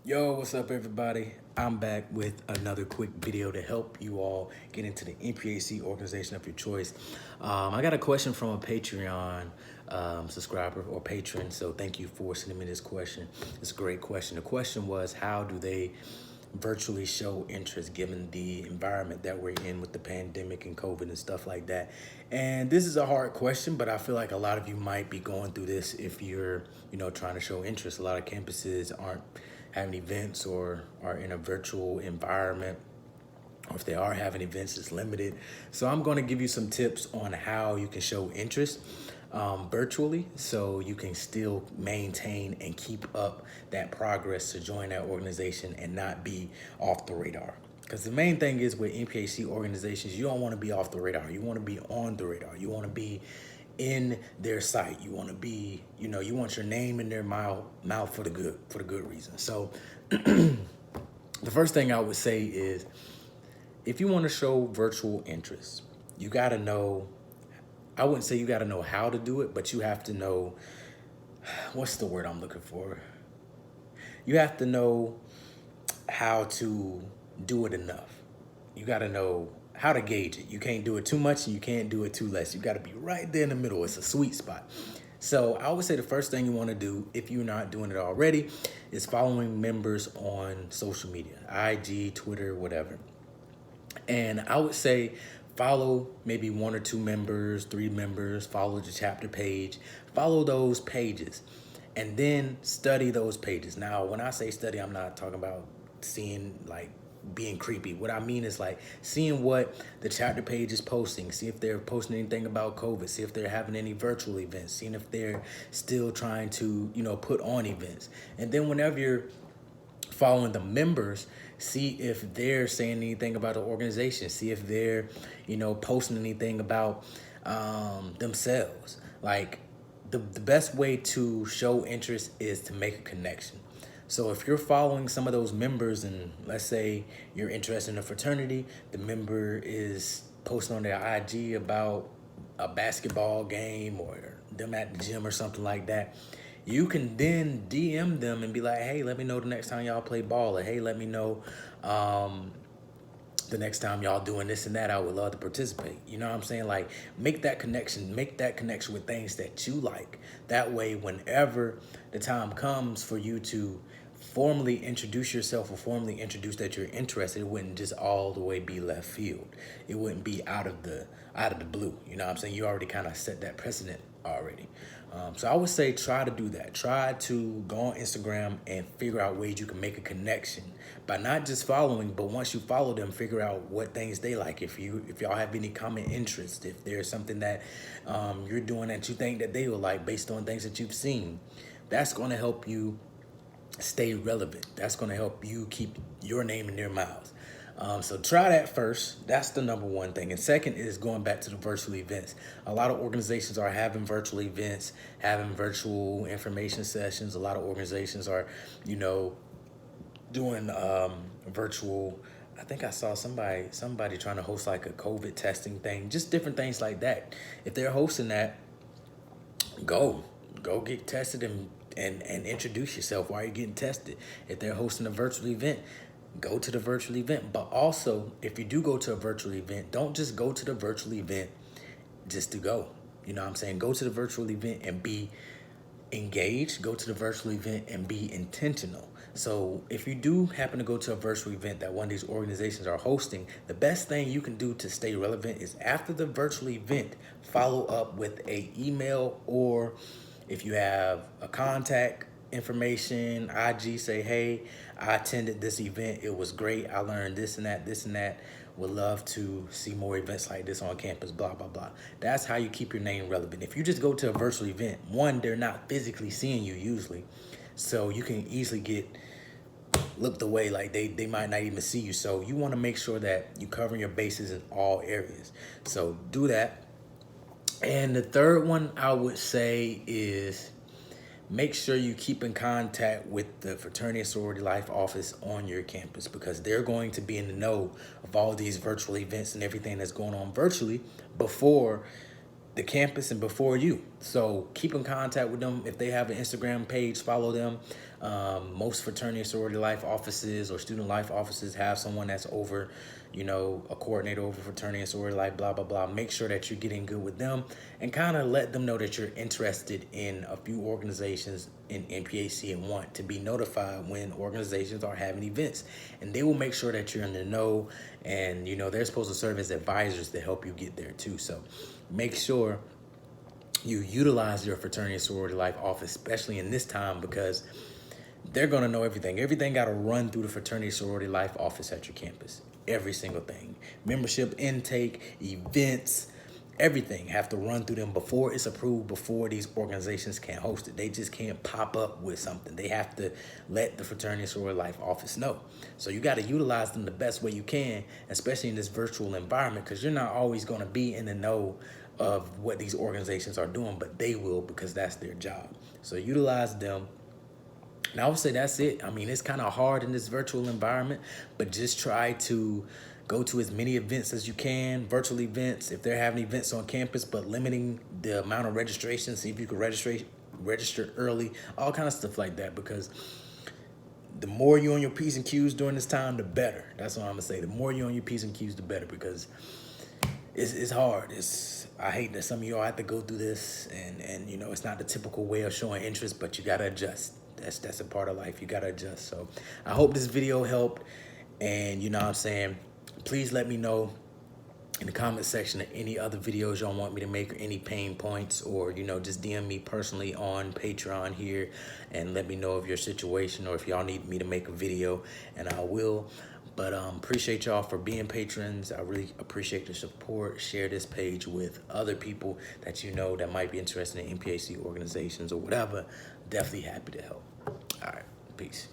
Yo, what's up, everybody? I'm back with another quick video to help you all get into the NPAC organization of your choice. I got a question from a Patreon subscriber or patron, so thank you for sending me this question. It's a great question. The question was, how do they virtually show interest given the environment that we're in with the pandemic and COVID and stuff like that? And this is a hard question, but I feel like a lot of you might be going through this if you're, trying to show interest. A lot of campuses aren't having events or are in a virtual environment, or if they are having events, it's limited. So I'm going to give you some tips on how you can show interest virtually so you can still maintain and keep up that progress to join that organization and not be off the radar. Because the main thing is with NPAC organizations, you don't want to be off the radar. You want to be on the radar. You want to be in their sight. You want to be, you want your name in their mouth for the good reason. So the first thing I would say is, if you want to show virtual interest, you got to know, I wouldn't say you got to know how to do it, but you have to know, what's the word I'm looking for? You have to know how to do it enough. You got to know how to gauge it. You can't do it too much and you can't do it too less. You got to be right there in the middle. It's a sweet spot. So I would say the first thing you want to do, if you're not doing it already, is following members on social media, IG, Twitter, whatever. And I would say follow maybe one or two members, three members, follow the chapter page, follow those pages, and then study those pages. Now, when I say study, I'm not talking about seeing like being creepy. What I mean is like seeing what the chapter page is posting, see if they're posting anything about COVID, see if they're having any virtual events, seeing if they're still trying to, put on events. And then whenever you're following the members, see if they're saying anything about the organization, see if they're, posting anything about themselves. Like the best way to show interest is to make a connection. So if you're following some of those members and let's say you're interested in a fraternity, the member is posting on their IG about a basketball game or them at the gym or something like that, you can then DM them and be like, hey, let me know the next time y'all play ball, or hey, let me know the next time y'all doing this and that. I would love to participate. You know what I'm saying? Like, make that connection with things that you like. That way, whenever the time comes for you to formally introduce yourself or formally introduce that you're interested, it wouldn't just all the way be left field. It wouldn't be out of the blue. You know what I'm saying? You already kind of set that precedent already. So I would say try to do that. Try to go on Instagram and figure out ways you can make a connection by not just following, but once you follow them, figure out what things they like. If y'all have any common interest, if there's something that you're doing that you think that they will like based on things that you've seen, that's going to help you stay relevant. That's going to help you keep your name in their mouths. So try that first. That's the number one thing. And second is going back to the virtual events. A lot of organizations are having virtual events, having virtual information sessions. A lot of organizations are, doing virtual. I think I saw somebody trying to host like a COVID testing thing, just different things like that. If they're hosting that, go get tested and introduce yourself while you're getting tested. If they're hosting a virtual event, go to the virtual event. But also, if you do go to a virtual event, don't just go to the virtual event just to go. You know what I'm saying? Go to the virtual event and be engaged. Go to the virtual event and be intentional. So if you do happen to go to a virtual event that one of these organizations are hosting, the best thing you can do to stay relevant is after the virtual event, follow up with a email, or if you have a contact information, IG, say, hey, I attended this event. It was great. I learned this and that. Would love to see more events like this on campus, blah, blah, blah. That's how you keep your name relevant. If you just go to a virtual event, one, they're not physically seeing you usually. So you can easily get looked away, like they might not even see you. So you want to make sure that you cover your bases in all areas. So do that. And the third one I would say is make sure you keep in contact with the Fraternity and Sorority Life office on your campus, because they're going to be in the know of all these virtual events and everything that's going on virtually before the campus and before you. So keep in contact with them. If they have an Instagram page, follow them. Most fraternity and sorority life offices or student life offices have someone that's over, you know, a coordinator over fraternity and sorority life, blah, blah, blah. Make sure that you're getting good with them and kind of let them know that you're interested in a few organizations in NPHC and want to be notified when organizations are having events. And they will make sure that you're in the know, and, you know, they're supposed to serve as advisors to help you get there too. So make sure you utilize your fraternity and sorority life office, especially in this time, because they're going to know everything. Everything got to run through the fraternity sorority life office at your campus. Every single thing. Membership intake, events, everything have to run through them before it's approved, before these organizations can host it. They just can't pop up with something. They have to let the fraternity sorority life office know. So you got to utilize them the best way you can, especially in this virtual environment, because you're not always going to be in the know of what these organizations are doing, but they will, because that's their job. So utilize them. And I would say that's it. I mean, it's kind of hard in this virtual environment, but just try to go to as many events as you can, virtual events, if they're having events on campus, but limiting the amount of registration. See if you can register early, all kind of stuff like that, because the more you're on your P's and Q's during this time, the better. That's what I'm gonna say. The more you're on your P's and Q's, the better, because it's hard. I hate that some of y'all have to go through this, and you know, it's not the typical way of showing interest, but you gotta adjust. That's a part of life. You gotta adjust. So I hope this video helped, and you know what I'm saying, please let me know in the comment section of any other videos y'all want me to make, or any pain points, or, you know, just DM me personally on Patreon here and let me know of your situation, or if y'all need me to make a video, and I will. But appreciate y'all for being patrons. I really appreciate the support. Share this page with other people that you know that might be interested in NPHC organizations or whatever. Definitely happy to help. All right, peace.